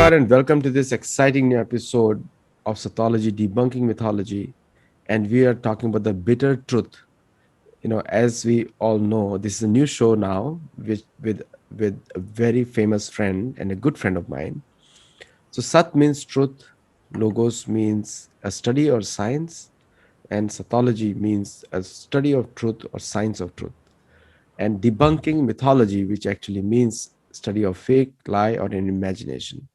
Namaskar and welcome to this exciting new episode of Sattology Debunking Mythology. And we are talking about the bitter truth. As we all know, this is a new show now with a very famous friend and a good friend of mine. So Sat means truth, Logos means a study or science, and Sattology means a study of truth or science of truth. And debunking mythology, which actually means study of fake, lie, or an imagination.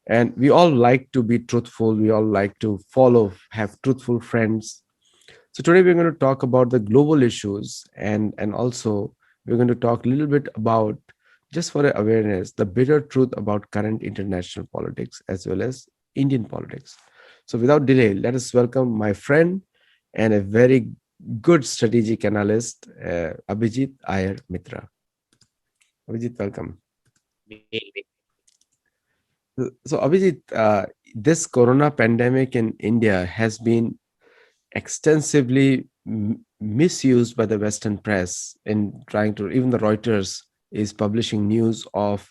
And we all like to be truthful, we all like to follow, have truthful friends. So today we're going to talk about the global issues, and also we're going to talk a little bit about, just for awareness, the bitter truth about current international politics as well as Indian politics. So without delay, let us welcome my friend and a very good strategic analyst, Abhijit Iyer Mitra. Abhijit, welcome. So, Abhijit, this corona pandemic in India has been extensively misused by the Western press in trying to, even the Reuters is publishing news of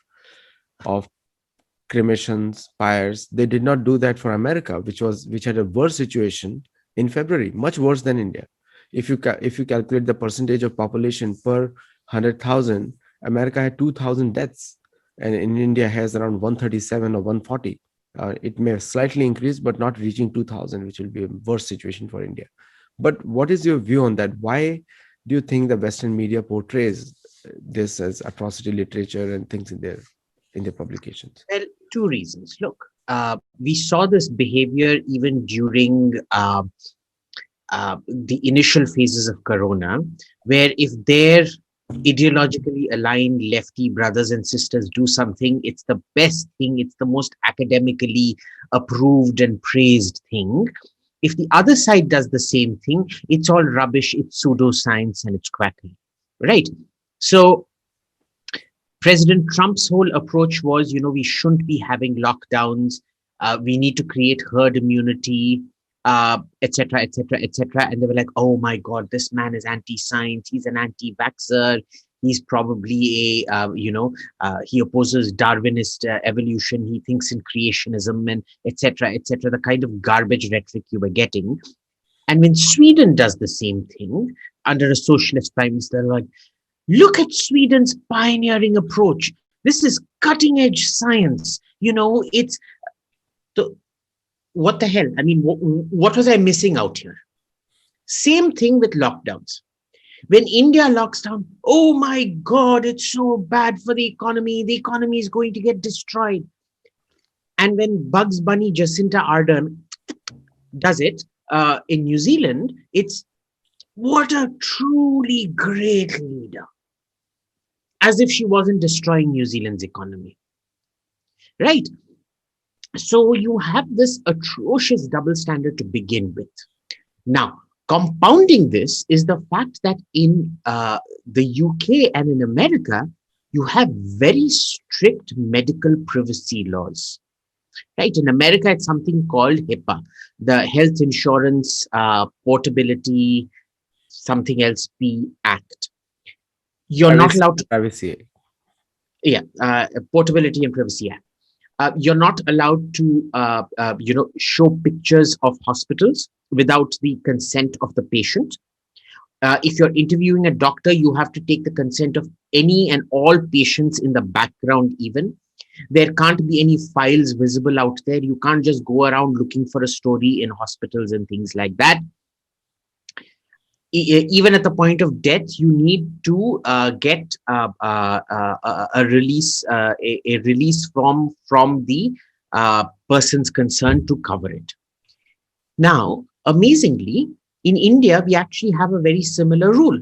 cremations, pyres. They did not do that for America, which had a worse situation in February, much worse than India. If you calculate the percentage of population per 100,000, America had 2,000 deaths, and in India has around 137 or 140. It may have slightly increased, but not reaching 2,000, which will be a worse situation for India. But what is your view on that? Why do you think the Western media portrays this as atrocity literature and things in their publications? Well, two reasons. Look, we saw this behavior even during the initial phases of Corona, where if their ideologically aligned lefty brothers and sisters do something, it's the best thing, it's the most academically approved and praised thing. If the other side does the same thing, it's all rubbish, it's pseudoscience, and it's quackery, right? So President Trump's whole approach was, we shouldn't be having lockdowns. We need to create herd immunity, etc., etc., etc. And they were like, "Oh my God, this man is anti-science. He's an anti-vaxxer. He's probably he opposes Darwinist evolution. He thinks in creationism and etc., etc." The kind of garbage rhetoric you were getting. And when Sweden does the same thing under a socialist prime minister, they're like, "Look at Sweden's pioneering approach. This is cutting edge science. It's the, what the hell? I mean, what was I missing out here?" Same thing with lockdowns. When India locks down, "Oh my God, it's so bad for the economy. The economy is going to get destroyed." And when Bugs Bunny Jacinta Ardern does it in New Zealand, it's, "What a truly great leader." As if she wasn't destroying New Zealand's economy, right? So you have this atrocious double standard to begin with. Now, compounding this is the fact that in the UK and in America, you have very strict medical privacy laws, right? In America, it's something called HIPAA, the Health Insurance Portability, something else P Act. You're not allowed to, privacy. Portability and Privacy Act. You're not allowed to, show pictures of hospitals without the consent of the patient. If you're interviewing a doctor, you have to take the consent of any and all patients in the background even. There can't be any files visible out there. You can't just go around looking for a story in hospitals and things like that. Even at the point of death, you need to get a release, a release from the persons concerned to cover it. Now, amazingly, in India, we actually have a very similar rule.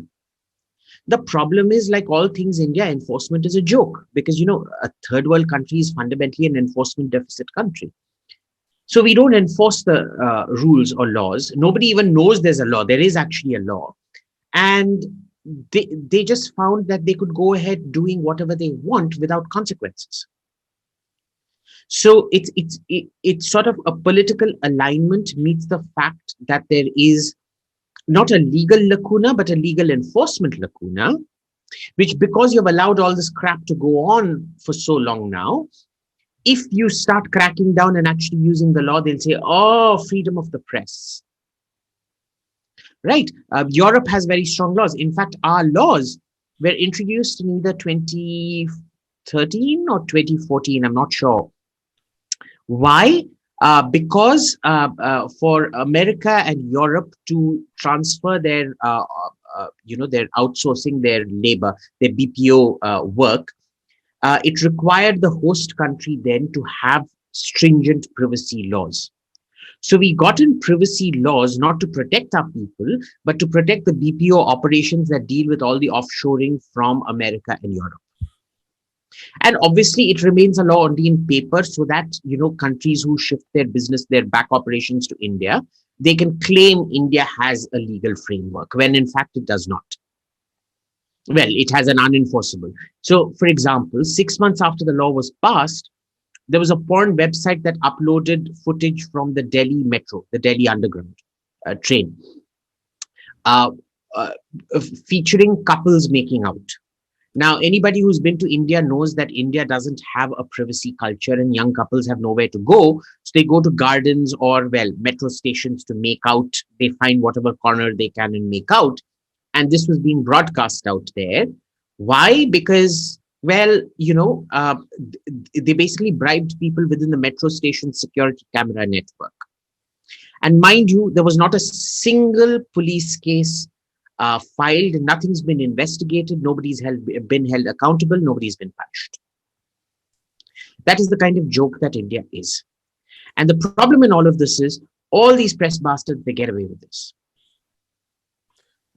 The problem is, like all things India, enforcement is a joke because, a third world country is fundamentally an enforcement deficit country. So we don't enforce the rules or laws. Nobody even knows there's a law. There is actually a law. And they just found that they could go ahead doing whatever they want without consequences. So it's sort of a political alignment meets the fact that there is not a legal lacuna, but a legal enforcement lacuna, which, because you've allowed all this crap to go on for so long now, If you start cracking down and actually using the law, they'll say, oh, freedom of the press. Right? Europe has very strong laws. In fact, our laws were introduced in either 2013 or 2014. I'm not sure. Why? Because for America and Europe to transfer their, their outsourcing their labor, their BPO work, it required the host country then to have stringent privacy laws. So we got in privacy laws not to protect our people, but to protect the BPO operations that deal with all the offshoring from America and Europe. And obviously, it remains a law only in paper, so that countries who shift their business, their back operations to India, they can claim India has a legal framework when in fact it does not. Well, it has an unenforceable. So, for example, 6 months after the law was passed, there was a porn website that uploaded footage from the Delhi metro, the Delhi Underground train, uh, uh, featuring couples making out. Now, anybody who's been to India knows that India doesn't have a privacy culture and young couples have nowhere to go. So they go to gardens or, well, metro stations to make out. They find whatever corner they can and make out. And this was being broadcast out there. Why? Because, well, they basically bribed people within the metro station security camera network. And mind you, there was not a single police case filed. Nothing's been investigated. Been held accountable. Nobody's been punished. That is the kind of joke that India is. And the problem in all of this is all these press bastards, they get away with this.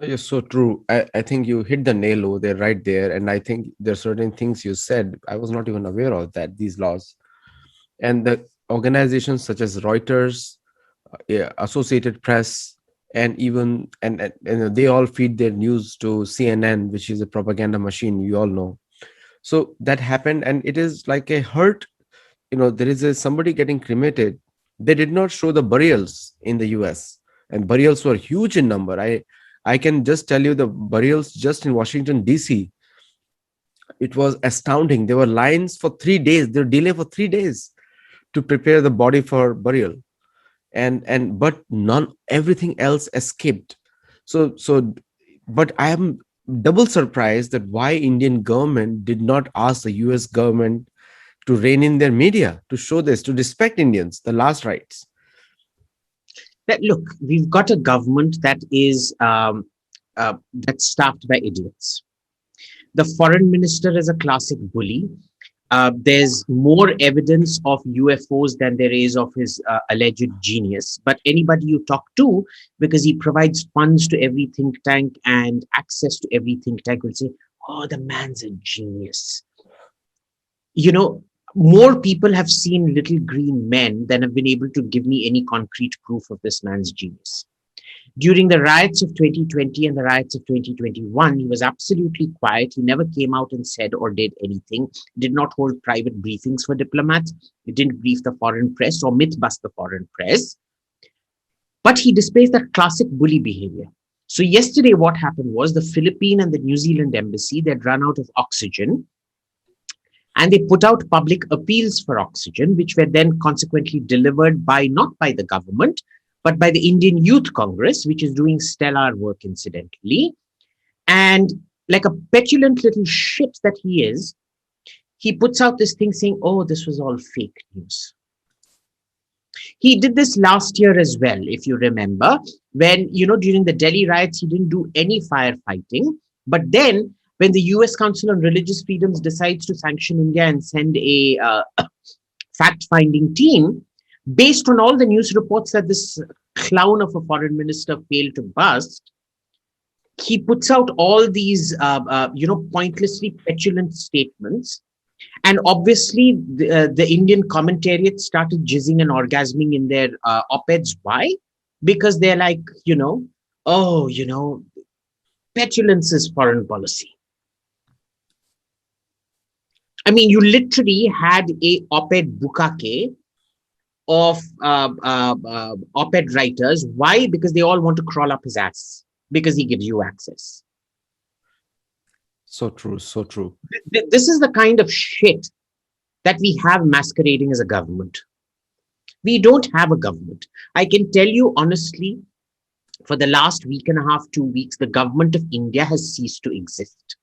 You're so true. I think you hit the nail over there, right there. And I think there are certain things you said. I was not even aware of that, these laws. And the organizations such as Reuters, yeah, Associated Press, and even and they all feed their news to CNN, which is a propaganda machine. You all know. So that happened, and it is like a hurt. There is somebody getting cremated. They did not show the burials in the US, and burials were huge in number. I can just tell you the burials just in Washington DC. It was astounding. There were lines for 3 days. There were delay for 3 days to prepare the body for burial, and but none everything else escaped. So but I am double surprised that why Indian government did not ask the US government to rein in their media, to show this, to respect Indians, the last rights. That look, we've got a government that is that's staffed by idiots. The foreign minister is a classic bully. There's more evidence of UFOs than there is of his alleged genius. But anybody you talk to, because he provides funds to every think tank and access to every think tank, will say, oh, the man's a genius. More people have seen little green men than have been able to give me any concrete proof of this man's genius. During the riots of 2020 and the riots of 2021, he was absolutely quiet. He never came out and said or did anything, did not hold private briefings for diplomats. He didn't brief the foreign press or myth bust the foreign press. But he displays that classic bully behavior. So yesterday, what happened was the Philippine and the New Zealand embassy, they'd run out of oxygen. And they put out public appeals for oxygen, which were then consequently delivered not by the government, but by the Indian Youth Congress, which is doing stellar work, incidentally. And like a petulant little shit that he is, he puts out this thing saying, oh, this was all fake news. He did this last year as well, if you remember, when, during the Delhi riots, he didn't do any firefighting. But then when the US Council on Religious Freedoms decides to sanction India and send a fact-finding team, based on all the news reports that this clown of a foreign minister failed to bust, he puts out all these, pointlessly petulant statements. And obviously, the Indian commentariat started jizzing and orgasming in their op-eds. Why? Because they're like, petulance is foreign policy. I mean, you literally had a op-ed bukake of op-ed writers. Why? Because they all want to crawl up his ass because he gives you access. So true, so true. This is the kind of shit that we have masquerading as a government. We don't have a government. I can tell you honestly, for the last week and a half, 2 weeks, the government of India has ceased to exist.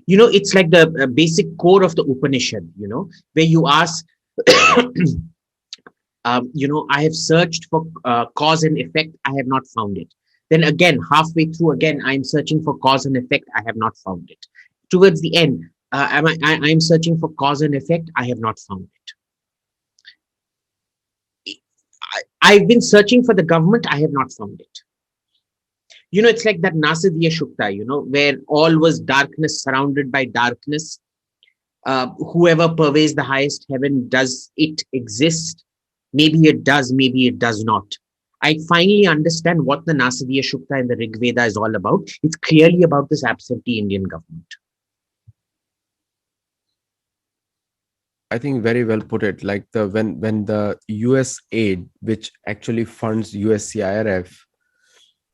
It's like the basic core of the Upanishad, where you ask, I have searched for cause and effect, I have not found it. Then again, halfway through, again, I'm searching for cause and effect, I have not found it. Towards the end, I'm searching for cause and effect, I have not found it. I've been searching for the government, I have not found it. It's like that Nasadiya Shukta, where all was darkness surrounded by darkness. Whoever pervades the highest heaven, does it exist? Maybe it does, maybe it does not. I finally understand what the Nasadiya Shukta in the Rig Veda is all about. It's clearly about this absentee Indian government. I think very well put it. Like when the US aid, which actually funds USCIRF,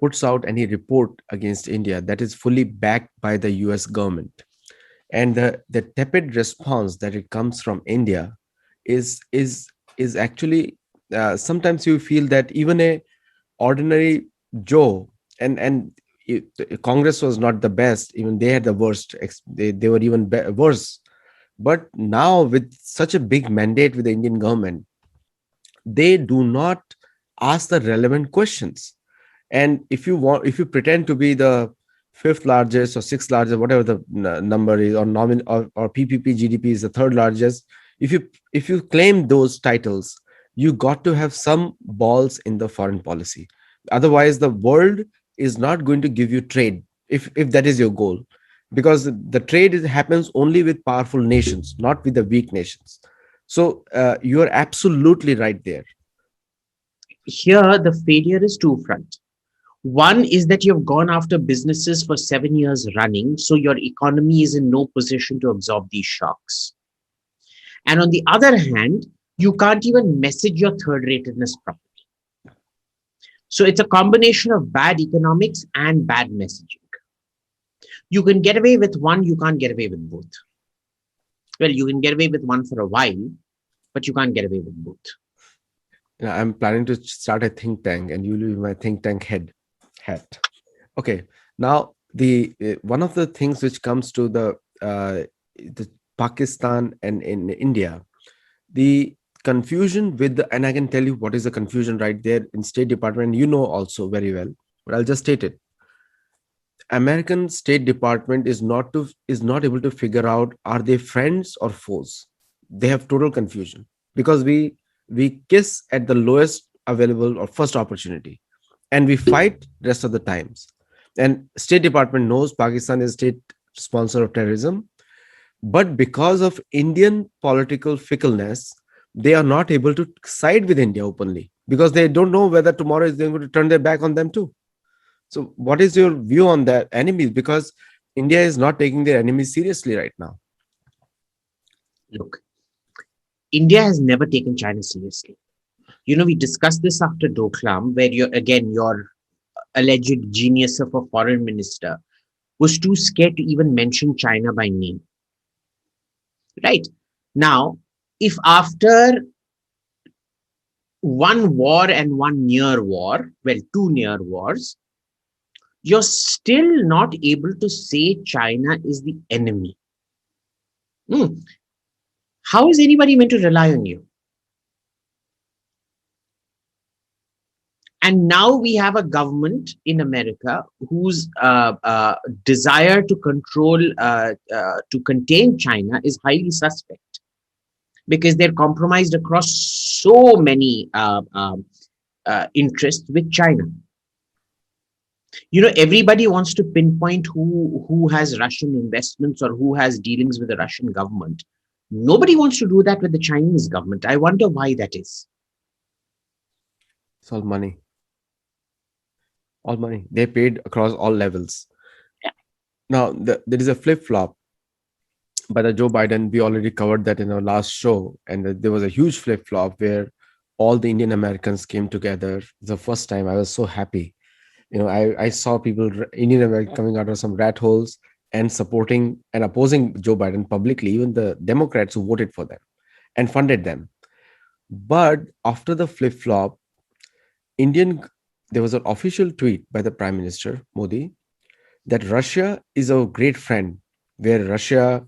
puts out any report against India, that is fully backed by the US government. And the tepid response that it comes from India is actually, sometimes you feel that even a ordinary Joe, and Congress was not the best, even they had the worst, they were even worse. But now, with such a big mandate with the Indian government, they do not ask the relevant questions. And if you pretend to be the fifth largest or sixth largest, whatever the number is, or or PPP GDP is the third largest, if you claim those titles, you got to have some balls in the foreign policy. Otherwise, the world is not going to give you trade, if that is your goal, because the trade happens only with powerful nations, not with the weak nations. So you are absolutely right there. Here, the failure is two front. One is that you've gone after businesses for 7 years running, so your economy is in no position to absorb these shocks. And on the other hand, you can't even message your third ratedness properly. So it's a combination of bad economics and bad messaging. You can get away with one, you can't get away with both. Well, you can get away with one for a while, but you can't get away with both. I'm planning to start a think tank, and you'll be my think tank hat. Okay. Now, the one of the things which comes to the Pakistan and in India, the confusion with and I can tell you what is the confusion right there in State Department. You know also very well, but I'll just state it. American State Department is not able to figure out, are they friends or foes. They have total confusion, because we kiss at the lowest available or first opportunity, and we fight rest of the times. And State Department knows Pakistan is state sponsor of terrorism, but because of Indian political fickleness, they are not able to side with India openly, because they don't know whether tomorrow is going to turn their back on them too. So, what is your view on that enemies? Because India is not taking their enemies seriously right now. Look, India has never taken China seriously. We discussed this after Doklam, where your alleged genius of a foreign minister was too scared to even mention China by name. Right? Now, if after one war and one near war, well, two near wars, you're still not able to say China is the enemy, how is anybody meant to rely on you? And now we have a government in America whose desire to contain China is highly suspect, because they're compromised across so many interests with China. Everybody wants to pinpoint who has Russian investments or who has dealings with the Russian government. Nobody wants to do that with the Chinese government. I wonder why that is. It's all money. All money. They paid across all levels. Yeah. Now, there is a flip flop by the Joe Biden. We already covered that in our last show, and there was a huge flip flop where all the Indian Americans came together. The first time, I was so happy. I saw people, Indian Americans, coming out of some rat holes and supporting and opposing Joe Biden publicly, even the Democrats who voted for them and funded them. But after the flip flop, Indian there was an official tweet by the Prime Minister Modi that Russia is a great friend, where Russia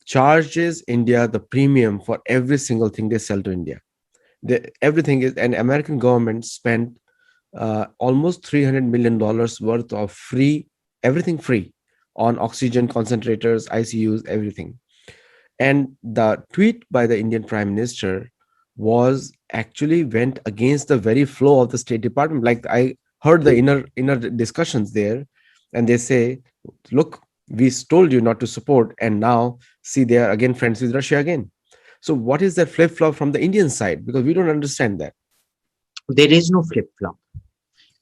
charges India the premium for every single thing they sell to India. Everything is, and American government spent almost $300 million worth of free, everything free, on oxygen concentrators, ICUs, everything. And the tweet by the Indian Prime Minister was actually went against the very flow of the State Department. Like, I heard the inner discussions there, and they say, "Look, we told you not to support, and now see they are again friends with Russia again." So, what is that flip flop from the Indian side? Because we don't understand that. There is no flip flop.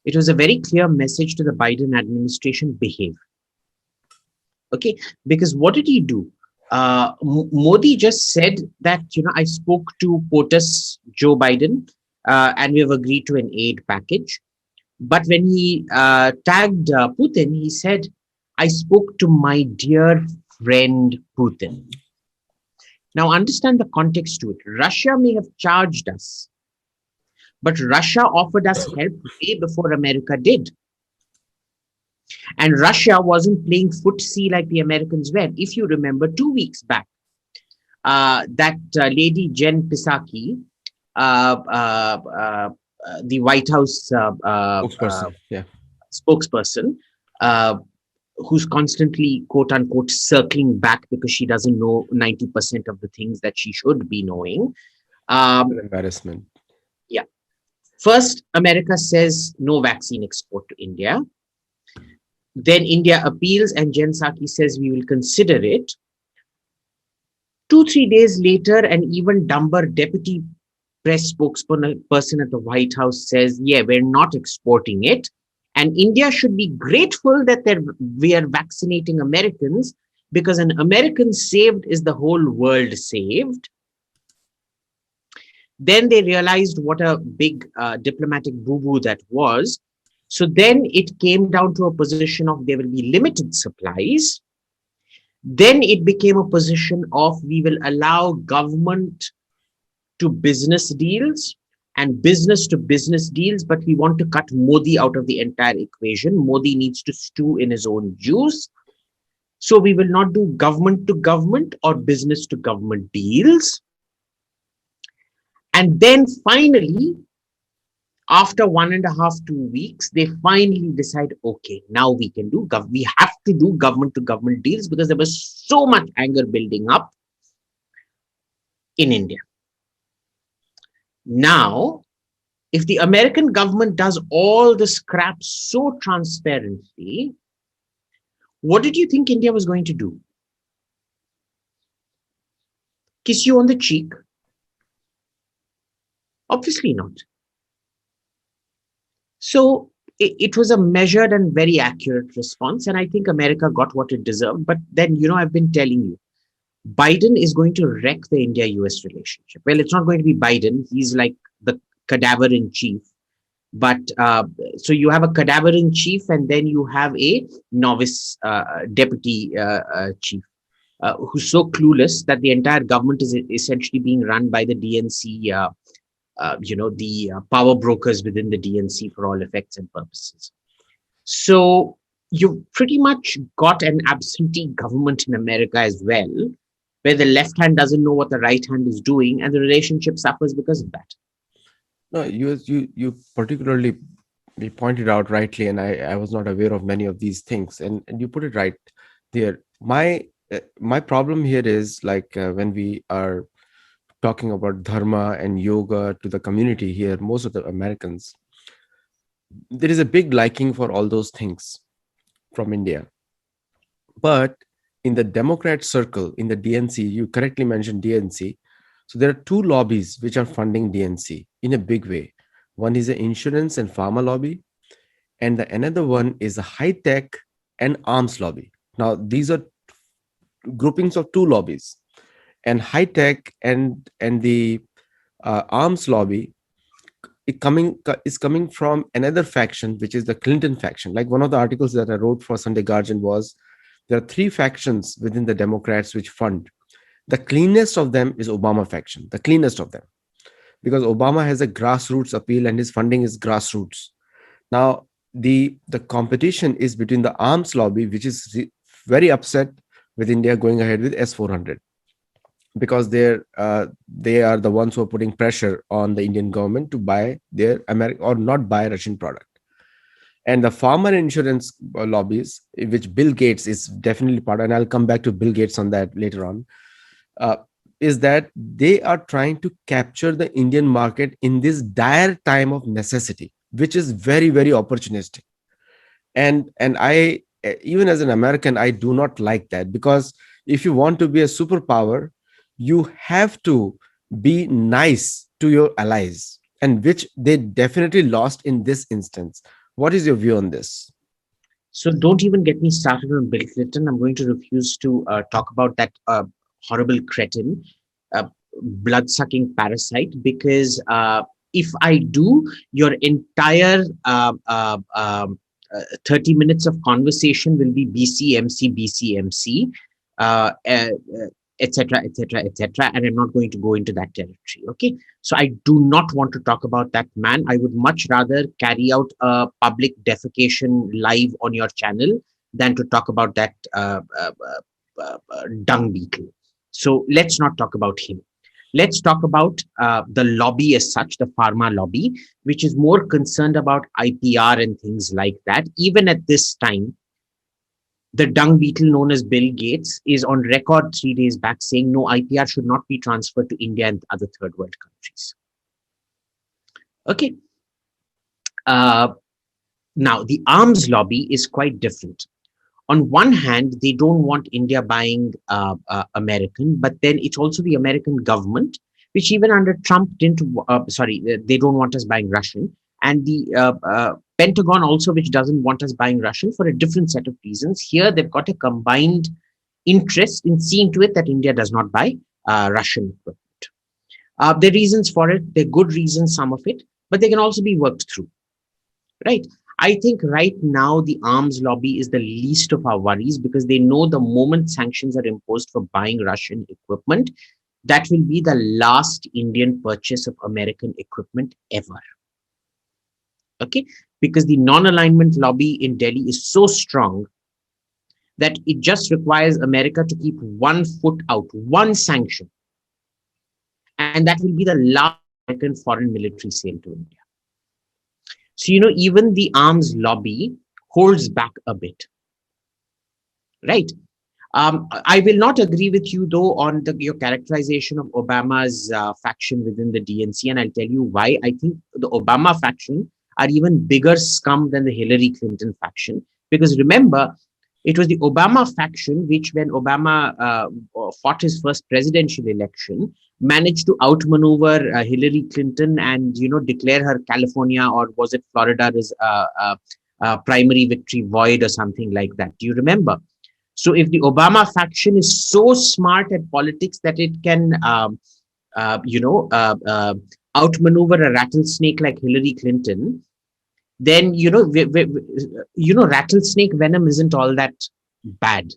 It was a very clear message to the Biden administration: behave. Okay, because what did he do? Modi just said that, I spoke to POTUS Joe Biden, and we have agreed to an aid package. But when he tagged Putin, he said, I spoke to my dear friend Putin. Now understand the context to it. Russia may have charged us, but Russia offered us help way before America did. And Russia wasn't playing footsie like the Americans were. If you remember, 2 weeks back, that lady Jen Psaki, the White House Spokesperson, yeah. spokesperson, uh, who's constantly, quote unquote, circling back because she doesn't know 90% of the things that she should be knowing. An Um, embarrassment. yeah. First, America says no vaccine export to India. Then India appeals, and Jen Psaki says we will consider it. 2, 3 days later, an even dumber deputy press spokesperson at the White House says, yeah, we're not exporting it. And India should be grateful that we are vaccinating Americans, because an American saved is the whole world saved. Then they realized what a big diplomatic boo-boo that was. So then it came down to a position of there will be limited supplies. Then it became a position of we will allow government to business deals and business to business deals, but we want to cut Modi out of the entire equation. Modi needs to stew in his own juice. So we will not do government to government or business to government deals. And then finally, after 1.5, 2 weeks, they finally decide, okay, now we can do, we have to do government to government deals, because there was so much anger building up in India. Now, if the American government does all the crap so transparently, what did you think India was going to do? Kiss you on the cheek? Obviously not. So it was a measured and very accurate response. And I think America got what it deserved. But then, I've been telling you, Biden is going to wreck the India-US relationship. Well, it's not going to be Biden. He's like the cadaver in chief. But so you have a cadaver in chief, and then you have a novice deputy chief who's so clueless that the entire government is essentially being run by the DNC, the power brokers within the DNC for all effects and purposes. So you've pretty much got an absentee government in America as well, where the left hand doesn't know what the right hand is doing, and the relationship suffers because of that. No, you particularly we pointed out rightly, and I was not aware of many of these things, and you put it right there. My problem here is like when we are talking about dharma and yoga to the community here, most of the Americans, there is a big liking for all those things from India. But in the Democrat circle, in the DNC, you correctly mentioned DNC. So there are two lobbies which are funding DNC in a big way. One is the insurance and pharma lobby, and the another one is the high tech and arms lobby. Now these are groupings of two lobbies, and high tech and the arms lobby is coming from another faction, which is the Clinton faction. Like one of the articles that I wrote for Sunday Guardian was there are three factions within the Democrats which fund. The cleanest of them is Obama faction, the cleanest of them, because Obama has a grassroots appeal and his funding is grassroots. Now, the competition is between the arms lobby, which is very upset with India going ahead with S-400, because they are the ones who are putting pressure on the Indian government to buy their American or not buy Russian product. And the farmer insurance lobbies, which Bill Gates is definitely part of, and I'll come back to Bill Gates on that later on, uh, is that they are trying to capture the Indian market in this dire time of necessity, which is very, very opportunistic. And I, even as an American, I do not like that, because if you want to be a superpower, you have to be nice to your allies, and which they definitely lost in this instance. What is your view on this? So don't even get me started on Bill Clinton. I'm going to refuse to talk about that horrible cretin, uh, blood-sucking parasite, because if I do, your entire 30 minutes of conversation will be BCMC, BCMC, uh, uh, etc., etc., etc., and I'm not going to go into that territory. Okay, so I do not want to talk about that man. I would much rather carry out a public defecation live on your channel than to talk about that dung beetle. So let's not talk about him. Let's talk about the lobby as such, the pharma lobby, which is more concerned about IPR and things like that. Even at this time, the dung beetle known as Bill Gates is on record 3 days back saying no, IPR should not be transferred to India and other third world countries. Okay. Uh, Now, the arms lobby is quite different. On one hand, they don't want India buying American, but then it's also the American government, which even under Trump didn't, they don't want us buying Russian. And the Pentagon also, which doesn't want us buying Russian for a different set of reasons. Here, they've got a combined interest in seeing to it that India does not buy Russian equipment. There are reasons for it. They're good reasons, some of it, but they can also be worked through, right? I think right now the arms lobby is the least of our worries, because they know the moment sanctions are imposed for buying Russian equipment, that will be the last Indian purchase of American equipment ever. Okay, because the non-alignment lobby in Delhi is so strong that it just requires America to keep 1 foot out, one sanction, and that will be the last American foreign military sale to India. So, even the arms lobby holds back a bit, right? I will not agree with you, though, on your characterization of Obama's faction within the DNC, and I'll tell you why. I think the Obama faction are even bigger scum than the Hillary Clinton faction, because remember, it was the Obama faction which, when Obama fought his first presidential election, managed to outmaneuver Hillary Clinton and declare her California, or was it Florida, as primary victory void or something like that. Do you remember? So if the Obama faction is so smart at politics that it can, outmaneuver a rattlesnake like Hillary Clinton, then rattlesnake venom isn't all that bad.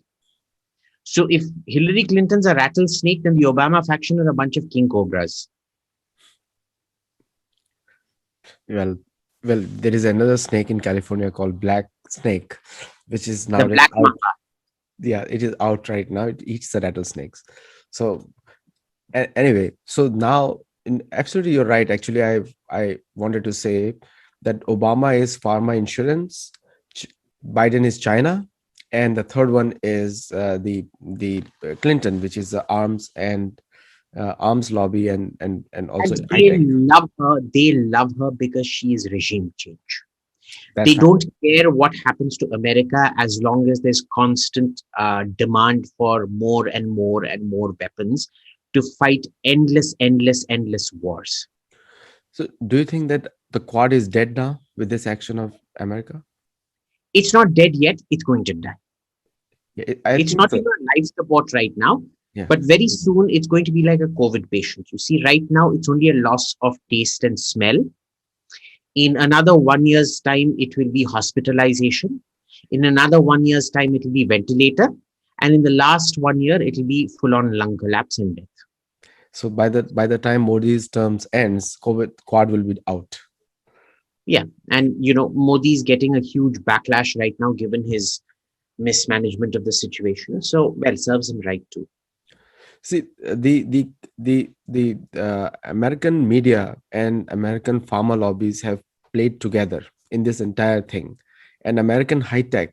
So if Hillary Clinton's a rattlesnake, then the Obama faction are a bunch of king cobras. Well, there is another snake in California called black snake, which is The nowadays black out. mamba. Yeah, it is out right now. It eats the rattlesnakes. So anyway, so now, absolutely, you're right. Actually, I wanted to say that Obama is pharma insurance, Biden is China, and the third one is the Clinton, which is the arms and arms lobby, and also And high tech. they love her because she is regime change. They That's right. don't care what happens to America as long as there's constant demand for more and more and more weapons to fight endless wars. So, do you think that the Quad is dead now with this action of America? It's not dead yet, it's going to die. Yeah, I It's think not so. in a life support right now, Yeah. but very soon it's going to be like a COVID patient. You see, right now it's only a loss of taste and smell. In another 1 year's time, it will be hospitalization. In another 1 year's time, it will be ventilator. And in the last 1 year, it will be full on lung collapse and death. So by the time Modi's terms ends, COVID quad will be out. Yeah. And, you know, Modi is getting a huge backlash right now, given his mismanagement of the situation. So, well, serves him right too. See, the American media and American pharma lobbies have played together in this entire thing, and American high tech,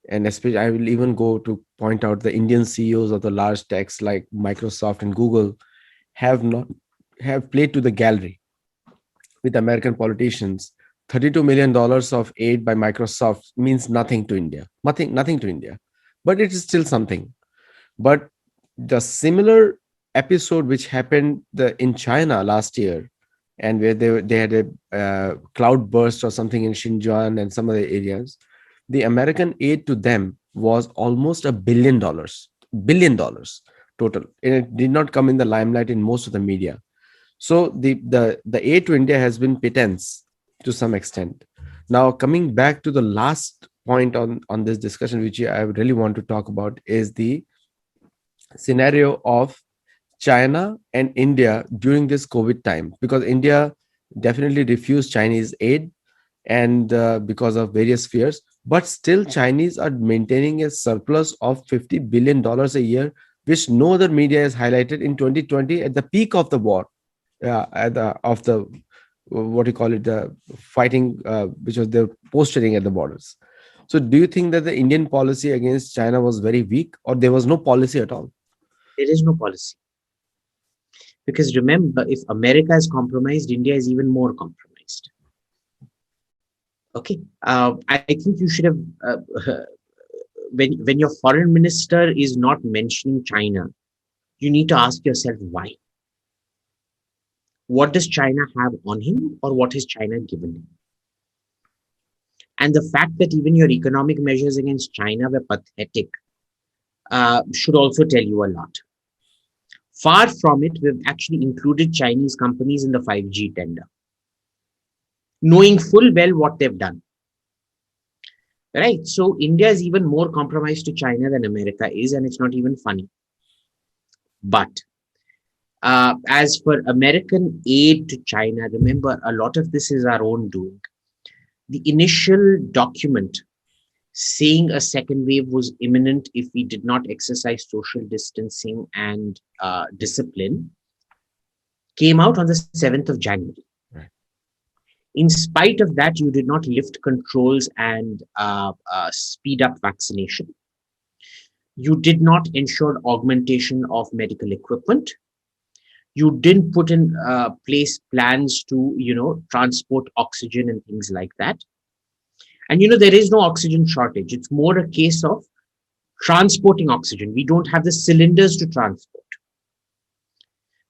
and especially I will even go to point out the Indian CEOs of the large techs like Microsoft and Google have not have played to the gallery with American politicians. $32 million of aid by Microsoft means nothing to India, nothing to India, but it is still something. But the similar episode which happened in China last year, and where they had a cloud burst or something in Xinjiang and some other areas, the American aid to them was almost $1 billion total. And it did not come in the limelight in most of the media. So the aid to India has been pittance to some extent. Now coming back to the last point on this discussion, which I really want to talk about, is the scenario of China and India during this COVID time, because India definitely refused Chinese aid and because of various fears, but still Chinese are maintaining a surplus of $50 billion a year, which no other media has highlighted in 2020 at the peak of the war, at the of the what do you call it, the fighting, which was the posturing at the borders. So, do you think that the Indian policy against China was very weak, or there was no policy at all? There is no policy. Because remember, if America is compromised, India is even more compromised. Okay. I think you should have, when your foreign minister is not mentioning China, you need to ask yourself why. What does China have on him, or what has China given him? And the fact that even your economic measures against China were pathetic should also tell you a lot. Far from it, we've actually included Chinese companies in the 5G tender, knowing full well what they've done. Right? So India is even more compromised to China than America is, and it's not even funny. But as for American aid to China, remember, a lot of this is our own doing. The initial document saying a second wave was imminent if we did not exercise social distancing and discipline came out on the 7th of January. Right. In spite of that, you did not lift controls and speed up vaccination. You did not ensure augmentation of medical equipment. You didn't put in place plans to, transport oxygen and things like that. And, there is no oxygen shortage. It's more a case of transporting oxygen. We don't have the cylinders to transport.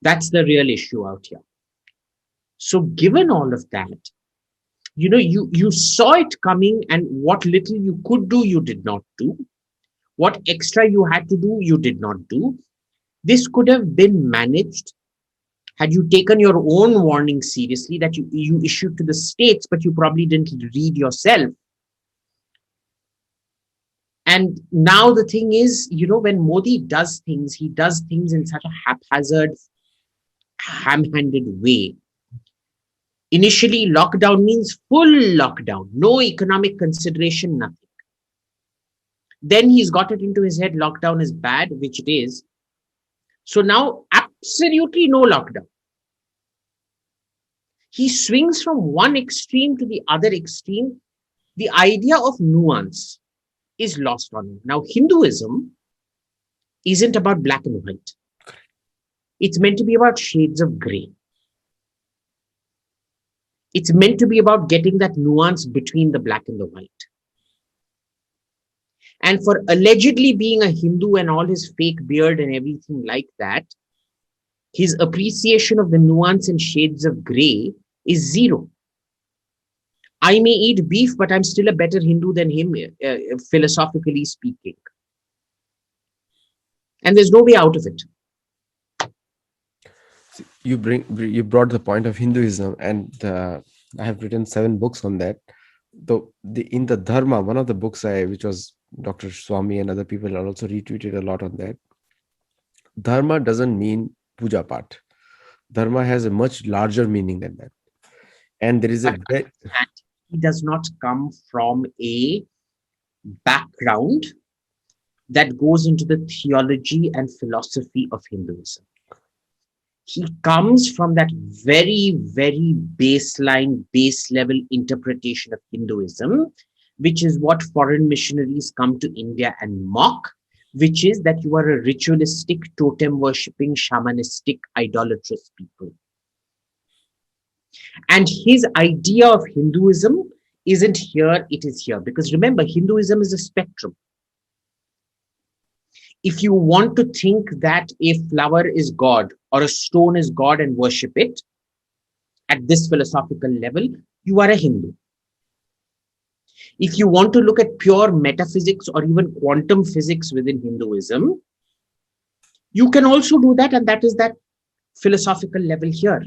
That's the real issue out here. So given all of that, you saw it coming, and what little you could do, you did not do. What extra you had to do, you did not do. This could have been managed had you taken your own warning seriously that you issued to the states, but you probably didn't read yourself. And now the thing is, when Modi does things, he does things in such a haphazard, ham-handed way. Initially, lockdown means full lockdown, no economic consideration, nothing. Then he's got it into his head, lockdown is bad, which it is. So now, absolutely no lockdown. He swings from one extreme to the other extreme. The idea of nuance is lost on him. Now, Hinduism isn't about black and white. It's meant to be about shades of gray. It's meant to be about getting that nuance between the black and the white. And for allegedly being a Hindu and all his fake beard and everything like that, his appreciation of the nuance and shades of gray is zero. I may eat beef, but I'm still a better Hindu than him, philosophically speaking. And there's no way out of it. You brought the point of Hinduism, and I have written 7 books on that. the in the Dharma, one of the books which was Dr. Swami and other people are also retweeted a lot on that. Dharma doesn't mean puja part. Dharma has a much larger meaning than that. And there is a But ve- understand, he does not come from a background that goes into the theology and philosophy of Hinduism. He comes from that very, very baseline, base level interpretation of Hinduism, which is what foreign missionaries come to India and mock, which is that you are a ritualistic, totem worshipping, shamanistic, idolatrous people. And his idea of Hinduism isn't here, it is here. Because remember, Hinduism is a spectrum. If you want to think that a flower is God or a stone is God and worship it at this philosophical level, you are a Hindu. If you want to look at pure metaphysics or even quantum physics within Hinduism, you can also do that, and that is that philosophical level here.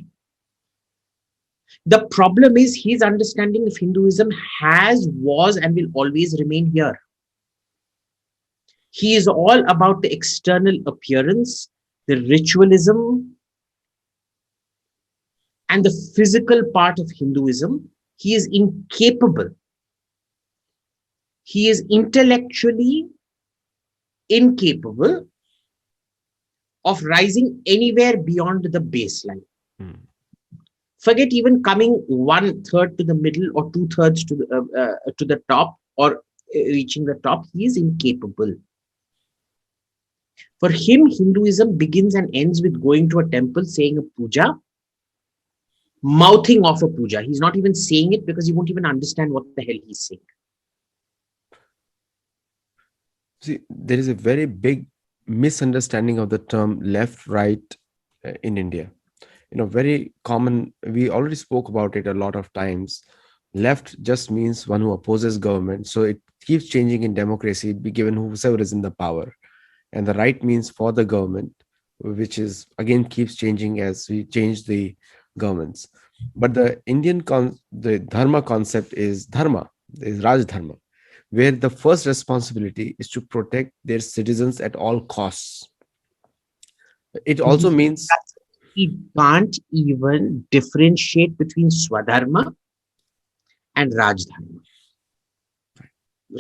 The problem is his understanding of Hinduism has, was, and will always remain here. He is all about the external appearance, the ritualism, and the physical part of Hinduism. He is incapable. He is intellectually incapable of rising anywhere beyond the baseline. Hmm. Forget even coming one third to the middle or two thirds to the top or reaching the top. He is incapable. For him, Hinduism begins and ends with going to a temple, saying a puja, mouthing off a puja. He's not even saying it because he won't even understand what the hell he's saying. See, there is a very big misunderstanding of the term left, right in India. Very common. We already spoke about it a lot of times. Left just means one who opposes government. So it keeps changing in democracy, be given whoever is in the power. And the right means for the government, which is again keeps changing as we change the governments. But the dharma concept is Raj Dharma, where the first responsibility is to protect their citizens at all costs. It also He, means he can't even differentiate between Swadharma and Raj Dharma.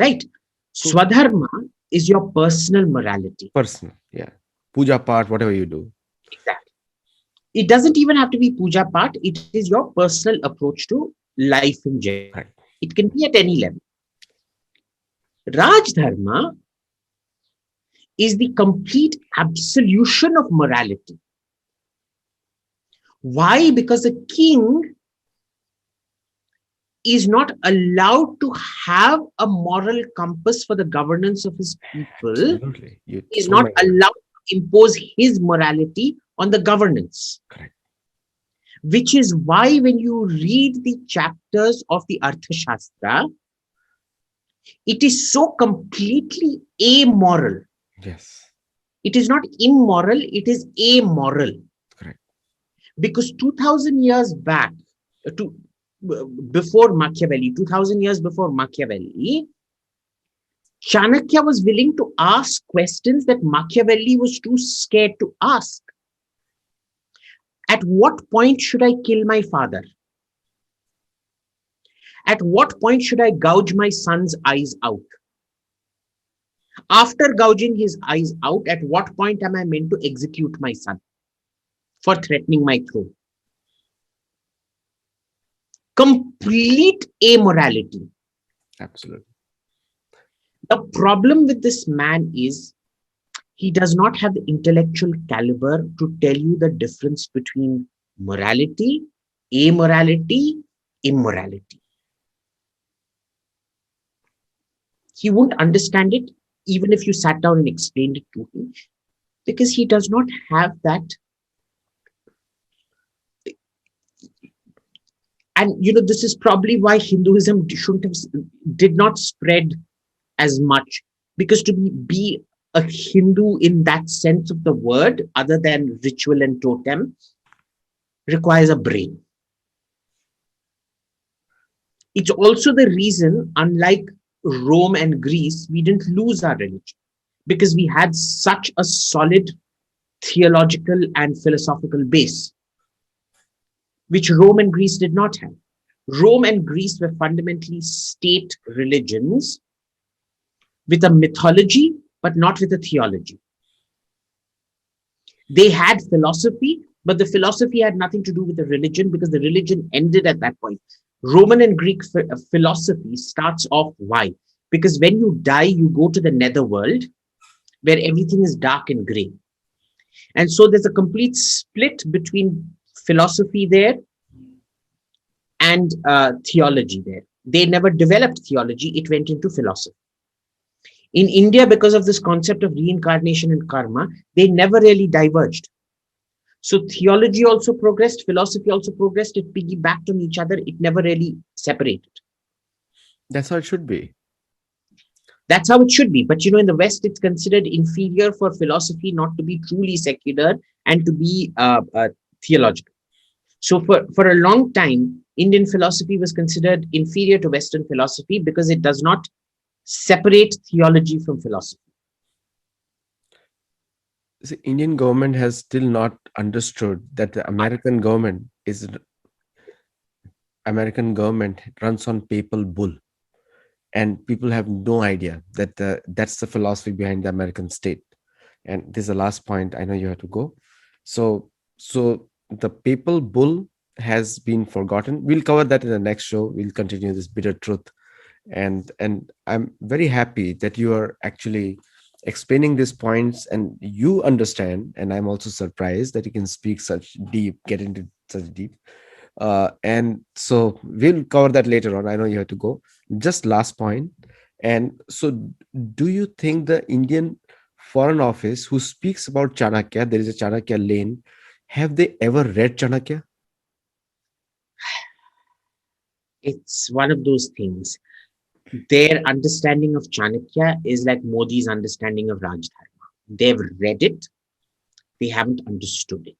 Right? so Swadharma is your personal morality. personal, yeah, puja part, whatever you do. Exactly. It doesn't even have to be puja part. It is your personal approach to life in general. Right. It can be at any level. Raj Dharma is the complete absolution of morality. Why? Because a king is not allowed to have a moral compass for the governance of his people. Absolutely. You He is stole not my word. allowed to impose his morality on the governance. Correct. Which is why when you read the chapters of the Arthashastra, it is so completely amoral. Yes. It is not immoral, it is amoral. Correct. Because 2000 years back, to before Machiavelli, 2000 years before Machiavelli, Chanakya was willing to ask questions that Machiavelli was too scared to ask. At what point should I kill my father? At what point should I gouge my son's eyes out? After gouging his eyes out, at what point am I meant to execute my son for threatening my throne? Complete amorality. Absolutely. The problem with this man is he does not have the intellectual caliber to tell you the difference between morality, amorality, immorality. He won't understand it even if you sat down and explained it to him, because he does not have that. And this is probably why Hinduism did not spread as much, because to be a Hindu in that sense of the word, other than ritual and totem, requires a brain. It's also the reason, unlike Rome and Greece, we didn't lose our religion because we had such a solid theological and philosophical base, which Rome and Greece did not have. Rome and Greece were fundamentally state religions with a mythology, but not with a theology. They had philosophy, but the philosophy had nothing to do with the religion because the religion ended at that point. Roman and Greek philosophy starts off why? Because when you die, you go to the netherworld where everything is dark and gray. And so there's a complete split between philosophy there and theology there. They never developed theology, it went into philosophy. In India, because of this concept of reincarnation and karma, they never really diverged. So theology also progressed, philosophy also progressed, it piggybacked on each other, it never really separated. That's how it should be. That's how it should be. But in the West, it's considered inferior for philosophy not to be truly secular and to be theological. So for a long time, Indian philosophy was considered inferior to Western philosophy because it does not separate theology from philosophy. The Indian government has still not understood that the American government runs on papal bull, and people have no idea that that's the philosophy behind the American state. And this is the last point. I know you have to go. So the papal bull has been forgotten. We'll cover that in the next show. We'll continue this bitter truth, and I'm very happy that you are actually explaining these points and you understand, and I'm also surprised that you can speak such deep, get into such deep. And so we'll cover that later on. I know you have to go. Just last point. And so, do you think the Indian Foreign Office, who speaks about Chanakya, there is a Chanakya lane, have they ever read Chanakya? It's one of those things. Their understanding of Chanakya is like Modi's understanding of Raj Dharma. They've read it, they haven't understood it.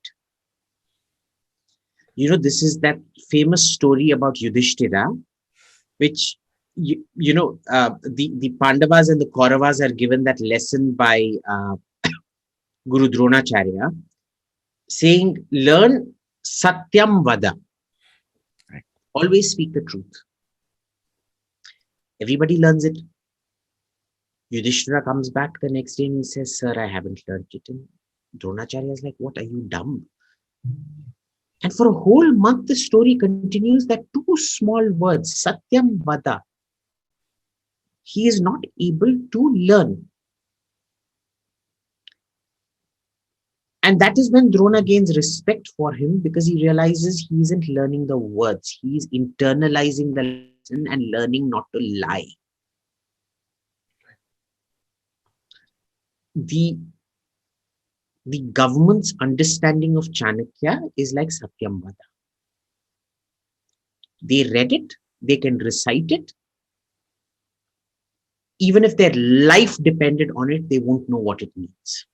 This is that famous story about Yudhishthira, which the Pandavas and the Kauravas are given that lesson by Guru Dronacharya, saying, learn Satyam Vada. Right. Always speak the truth. Everybody learns it. Yudhishthira comes back the next day and he says, sir, I haven't learned it. And Dronacharya is like, what, are you dumb? And for a whole month, the story continues that two small words, Satyam Vada, he is not able to learn. And that is when Drona gains respect for him because he realizes he isn't learning the words. He is internalizing the lesson and learning not to lie. The government's understanding of Chanakya is like Satyam Vada. They read it, they can recite it. Even if their life depended on it, they won't know what it means.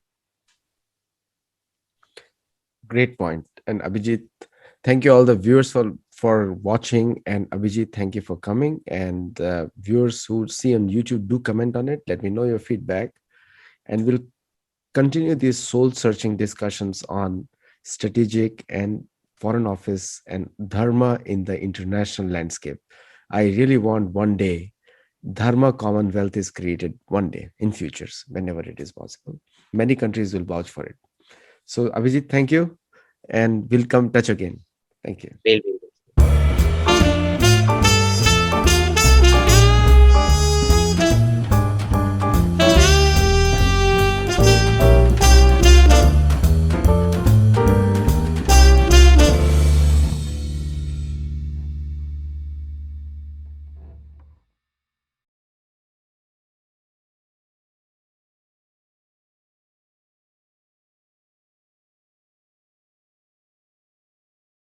Great point. And Abhijit, thank you all the viewers for watching. And Abhijit, thank you for coming. And viewers who see on YouTube, do comment on it. Let me know your feedback. And we'll continue these soul-searching discussions on strategic and foreign office and dharma in the international landscape. I really want one day dharma commonwealth is created one day in futures, whenever it is possible. Many countries will vouch for it. So Abhijit, thank you, and we'll come touch again. Thank you. They'll be